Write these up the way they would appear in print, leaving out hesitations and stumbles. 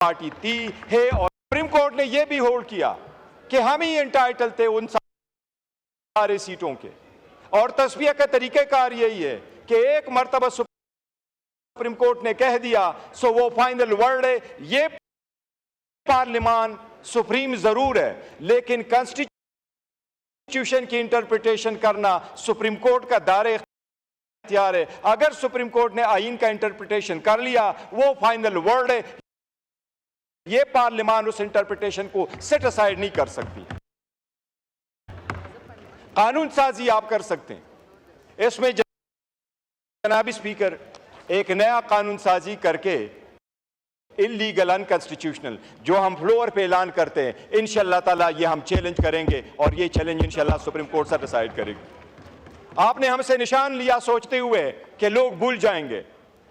Party थी है, और सुप्रीम कोर्ट ने यह भी होल्ड किया कि हम ही एंटाइटल थे उन सारे सीटों के। और तस्वीर का तरीक़ेकार यही है कि एक मरतबा सुप्रीम कोर्ट ने कह दिया सो वो फाइनल वर्ड है। ये पार्लिमान सुप्रीम जरूर है, लेकिन कॉन्स्टिट्यूशन की इंटरप्रिटेशन करना सुप्रीम कोर्ट का दायरे इख्तियार है। अगर सुप्रीम कोर्ट ने आईन का इंटरप्रिटेशन कर लिया, वो फाइनल वर्ड है। ये पार्लिमान उस इंटरप्रिटेशन को सेट असाइड नहीं कर सकती। कानून साजी आप कर सकते हैं। इसमें जनाबी स्पीकर एक नया कानून साजी करके इल्लीगल अनकॉन्स्टिट्यूशनल जो हम फ्लोर पे ऐलान करते हैं, इंशाअल्लाह ताला ये हम चैलेंज करेंगे और ये चैलेंज इंशाअल्लाह सुप्रीम कोर्ट से डिसाइड करेगी। आपने हमसे निशान लिया सोचते हुए कि लोग भूल जाएंगे।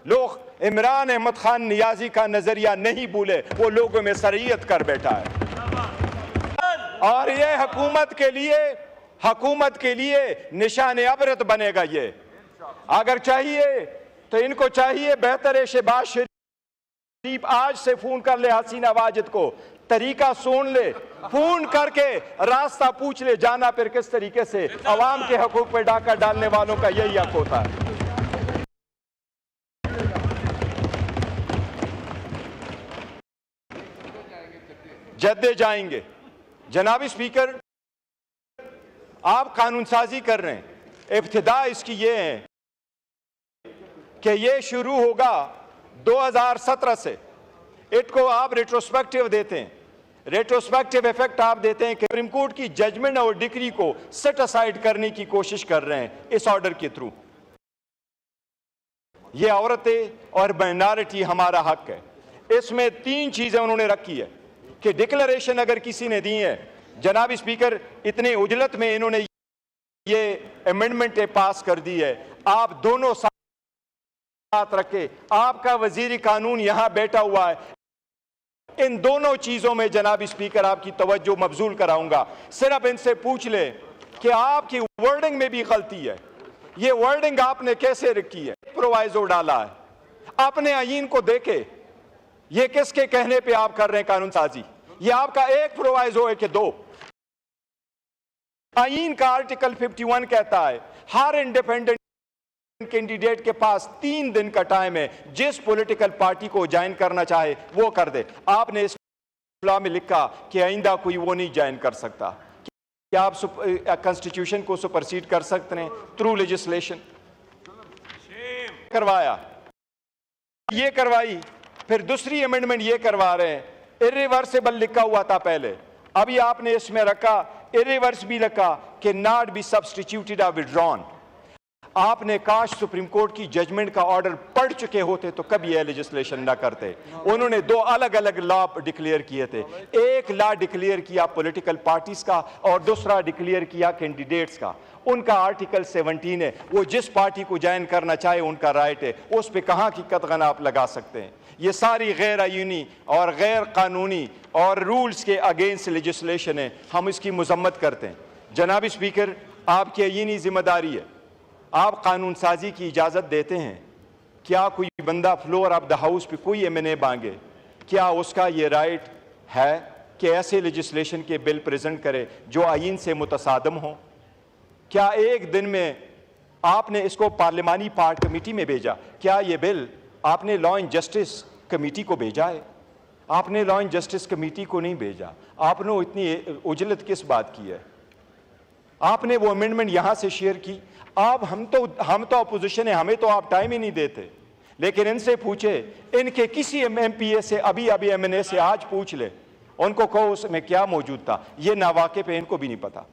लोग इमरान अहमद खान नियाजी का नजरिया नहीं भूले, वो लोगों में शरीयत कर बैठा है और ये हुकूमत के लिए निशान अबरत बनेगा। ये अगर चाहिए तो इनको चाहिए बेहतर है शहबाज शरीफ आज से फोन कर ले हसीना वाजिद को, तरीका सुन ले, फोन करके रास्ता पूछ ले जाना फिर किस तरीके से। अवाम के हकूक पे डाका डालने वालों का यही हक होता है। जद्दे जाएंगे। जनाबी स्पीकर, आप कानून साजी कर रहे हैं, इब्तिदा इसकी ये है कि ये शुरू होगा 2017 से। इसको आप रेट्रोस्पेक्टिव देते हैं, रेट्रोस्पेक्टिव इफेक्ट आप देते हैं कि सुप्रीम कोर्ट की जजमेंट और डिक्री को सेट असाइड करने की कोशिश कर रहे हैं इस ऑर्डर के थ्रू। ये औरतें और माइनॉरिटी हमारा हक है। इसमें 3 चीजें उन्होंने रखी है कि डिक्लेरेशन अगर किसी ने दी है, जनाब स्पीकर इतने उजलत में इन्होंने ये अमेंडमेंट पास कर दी है, आप दोनों साथ रखे, आपका वजीर कानून यहां बैठा हुआ है, इन दोनों चीजों में जनाब स्पीकर आपकी तवज्जो मबजूल कराऊंगा। सिर्फ इनसे पूछ ले कि आपकी वर्डिंग में भी गलती है। ये वर्डिंग आपने कैसे रखी है? प्रोवाइजो डाला है, अपने आईन को देखे। ये किसके कहने पे आप कर रहे हैं कानून साजी? ये आपका एक प्रोवाइजो है कि 2? आईन का आर्टिकल 51 कहता है हर इंडिपेंडेंट कैंडिडेट के पास 3 दिन का टाइम है, जिस पॉलिटिकल पार्टी को ज्वाइन करना चाहे वो कर दे। आपने इस लॉ में लिखा कि आइंदा कोई वो नहीं ज्वाइन कर सकता। क्या आप कॉन्स्टिट्यूशन को सुपरसीड कर सकते हैं थ्रू लेजिस्लेशन? करवाया, ये करवाई, फिर दूसरी अमेंडमेंट ये करवा रहे हैं। इरिवर्सिबल लिखा हुआ था पहले, अभी आपने इसमें रखा इरिवर्स भी रखा कि नॉट बी सब्स्टिट्यूटेड और विड्रॉन। आपने काश सुप्रीम कोर्ट की जजमेंट का ऑर्डर पढ़ चुके होते तो कभी यह लेजिस्लेशन ना करते। उन्होंने 2 अलग अलग लॉ डिक्लेयर किए थे। एक लॉ डिक्लेयर किया पॉलिटिकल पार्टीज का और दूसरा डिक्लेयर किया कैंडिडेट्स का। उनका आर्टिकल 17 है, वो जिस पार्टी को ज्वाइन करना चाहे उनका राइट है, उस पर कहाँ की कतगन आप लगा सकते हैं। ये सारी गैर आईनी और गैर कानूनी और रूल्स के अगेंस्ट लेजिस्लेशन है, हम इसकी मजम्मत करते हैं। जनाब स्पीकर, आपकी आईनी जिम्मेदारी है, आप कानून साजी की इजाज़त देते हैं। क्या कोई बंदा फ्लोर ऑफ द हाउस पे कोई एमएनए मांगे, क्या उसका ये राइट है कि ऐसे लेजिस्लेशन के बिल प्रेजेंट करे जो आईन से मुतसादम हो? क्या एक दिन में आपने इसको पार्लिमानी पार्ट कमेटी में भेजा? क्या ये बिल आपने लॉ एंड जस्टिस कमेटी को भेजा है? आपने लॉ एंड जस्टिस कमेटी को नहीं भेजा। आपने इतनी उजलत किस बात की है? आपने वो अमेंडमेंट यहां से शेयर की। आप हम तो अपोजिशन है, हमें तो आप टाइम ही नहीं देते। लेकिन इनसे पूछे, इनके किसी एमपीए से अभी एमएनए से आज पूछ ले, उनको कहो उसमें क्या मौजूद था। ये नावाके पे इनको भी नहीं पता।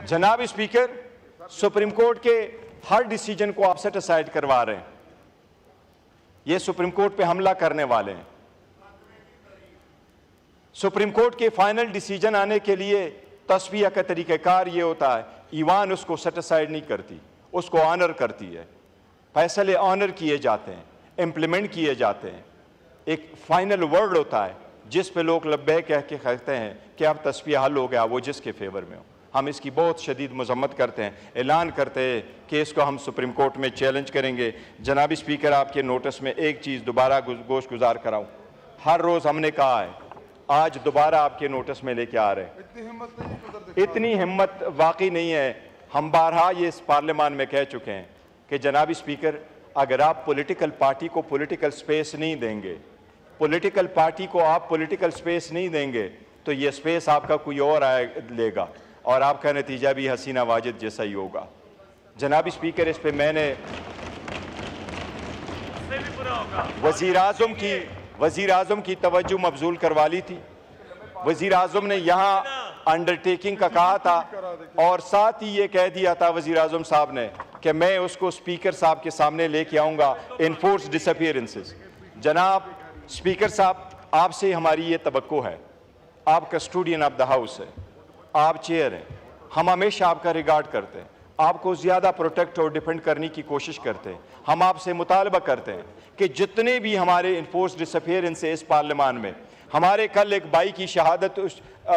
जनाब स्पीकर, सुप्रीम कोर्ट के हर डिसीजन को आप सेट असाइड करवा रहे हैं। ये सुप्रीम कोर्ट पे हमला करने वाले हैं। सुप्रीम कोर्ट के फाइनल डिसीजन आने के लिए तस्वीर का तरीक़ाकार ये होता है, ईवान उसको सेट असाइड नहीं करती, उसको ऑनर करती है। फैसले ऑनर किए जाते हैं, इम्प्लीमेंट किए जाते हैं। एक फाइनल वर्ड होता है जिस पे लोग लब्बैक कह के कहते हैं कि अब तस्वीर हल हो गया, वो जिसके फेवर में हो। हम इसकी बहुत शदीद मजम्मत करते हैं, ऐलान करते हैं कि इसको हम सुप्रीम कोर्ट में चैलेंज करेंगे। जनाब स्पीकर, आपके नोटिस में एक चीज़ दोबारा गोश गुजार कराऊँ, हर रोज़ हमने कहा है, आज दोबारा आपके नोटिस में लेके आ रहे हैं। इतनी हिम्मत वाकई नहीं है। हम बारहा ये इस पार्लियामान में कह चुके हैं कि जनाब स्पीकर, अगर आप पॉलिटिकल पार्टी को पॉलिटिकल स्पेस नहीं देंगे, पॉलिटिकल पार्टी को आप पॉलिटिकल स्पेस नहीं देंगे, तो ये स्पेस आपका कोई और लेगा और आपका नतीजा भी हसीना वाजिद जैसा ही होगा। जनाब स्पीकर, इस पे मैंने वज़ीर आज़म की तवज्जो मबजूल करवा ली थी। वज़ीर आज़म ने यहाँ अंडरटेकिंग का कहा था और साथ ही ये कह दिया था वज़ीर आज़म साहब ने कि मैं उसको स्पीकर साहब के सामने लेके आऊँगा, इनफोर्स डिसअपीयरेंसेस। जनाब स्पीकर साहब, आपसे हमारी ये तवक्को है, आप कस्टोडियन ऑफ द हाउस है, आप चेयर हैं, हम हमेशा आपका रिगार्ड करते हैं, आपको ज़्यादा प्रोटेक्ट और डिफेंड करने की कोशिश करते हैं। हम आपसे मुतालबा करते हैं कि जितने भी हमारे इन्फोर्स डिसअपीयरेंस है इस पार्लियामान में, हमारे कल एक भाई की शहादत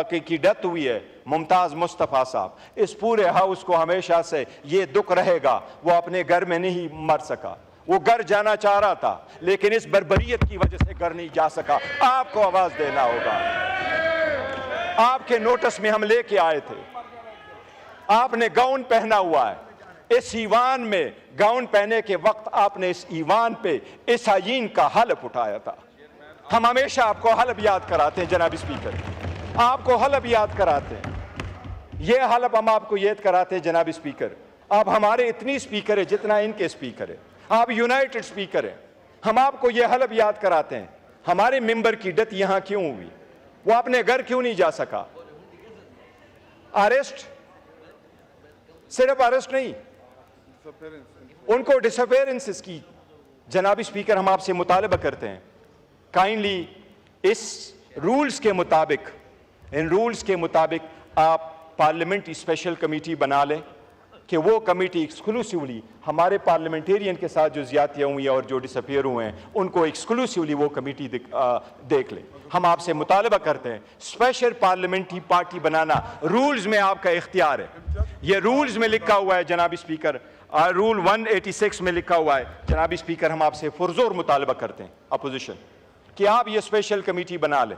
की डेथ हुई है, मुमताज़ मुस्तफ़ा साहब, इस पूरे हाउस को हमेशा से ये दुख रहेगा, वो अपने घर में नहीं मर सका, वो घर जाना चाह रहा था लेकिन इस बर्बरियत की वजह से घर नहीं जा सका। आपको आवाज़ देना होगा। आपके नोटिस में हम लेके आए थे, आपने गाउन पहना हुआ है, इस ईवान में गाउन पहने के वक्त आपने इस ईवान पे इस आईन का हलफ उठाया था। हम हमेशा आपको हलफ याद कराते हैं जनाब स्पीकर, आपको हलफ याद कराते हैं। ये हलफ हम आपको याद कराते हैं जनाब स्पीकर। आप हमारे इतनी स्पीकर है जितना इनके स्पीकर है, आप यूनाइटेड स्पीकर हैं। हम आपको ये हलफ याद कराते हैं, हमारे मेंबर की डेथ यहां क्यों हुई, वो अपने घर क्यों नहीं जा सका। अरेस्ट, सिर्फ अरेस्ट नहीं, उनको डिसअपीयरेंसेस की जनाब स्पीकर हम आपसे मुतालबा करते हैं, काइंडली इस रूल्स के मुताबिक, इन रूल्स के मुताबिक आप पार्लियामेंट्री स्पेशल कमेटी बना लें कि वो कमेटी एक्सक्लूसिवली हमारे पार्लियामेंटेरियन के साथ जो ज़्यादतियाँ हुई हैं और जो डिसअपीयर हुए हैं उनको एक्सक्लूसिवली वो कमेटी देख ले। हम आपसे मुतालबा करते हैं, स्पेशल पार्लियामेंट्री पार्टी बनाना रूल्स में आपका इख्तियार है। ये रूल्स में लिखा हुआ है जनाब स्पीकर, रूल 186 में लिखा हुआ है जनाब स्पीकर। हम आपसे पुरजोर मुतालबा करते हैं अपोजिशन कि आप ये स्पेशल कमेटी बना लें।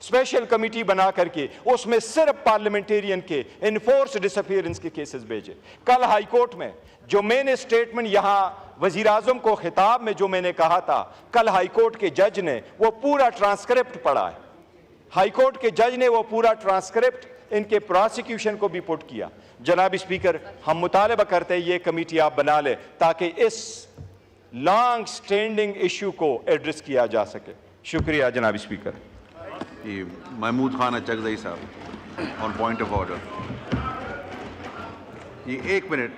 स्पेशल कमेटी बना करके उसमें सिर्फ पार्लियामेंटेरियन के इनफोर्स डिसअपीयरेंस के केसेस भेजे। कल हाई कोर्ट में जो मैंने स्टेटमेंट यहाँ वजीर आजम को खिताब में जो मैंने कहा था, कल हाई कोर्ट के जज ने वो पूरा ट्रांसक्रिप्ट पढ़ा है। हाई कोर्ट के जज ने वो पूरा ट्रांसक्रिप्ट इनके प्रोसिक्यूशन को भी पुट किया। जनाब स्पीकर, हम मुतालबा करते हैं ये कमेटी आप बना ले ताकि इस लॉन्ग स्टैंडिंग इशू को एड्रेस किया जा सके। शुक्रिया जनाब स्पीकर। महमूद खान अचकज़ई साहब ऑन पॉइंट ऑफ ऑर्डर। ये एक मिनट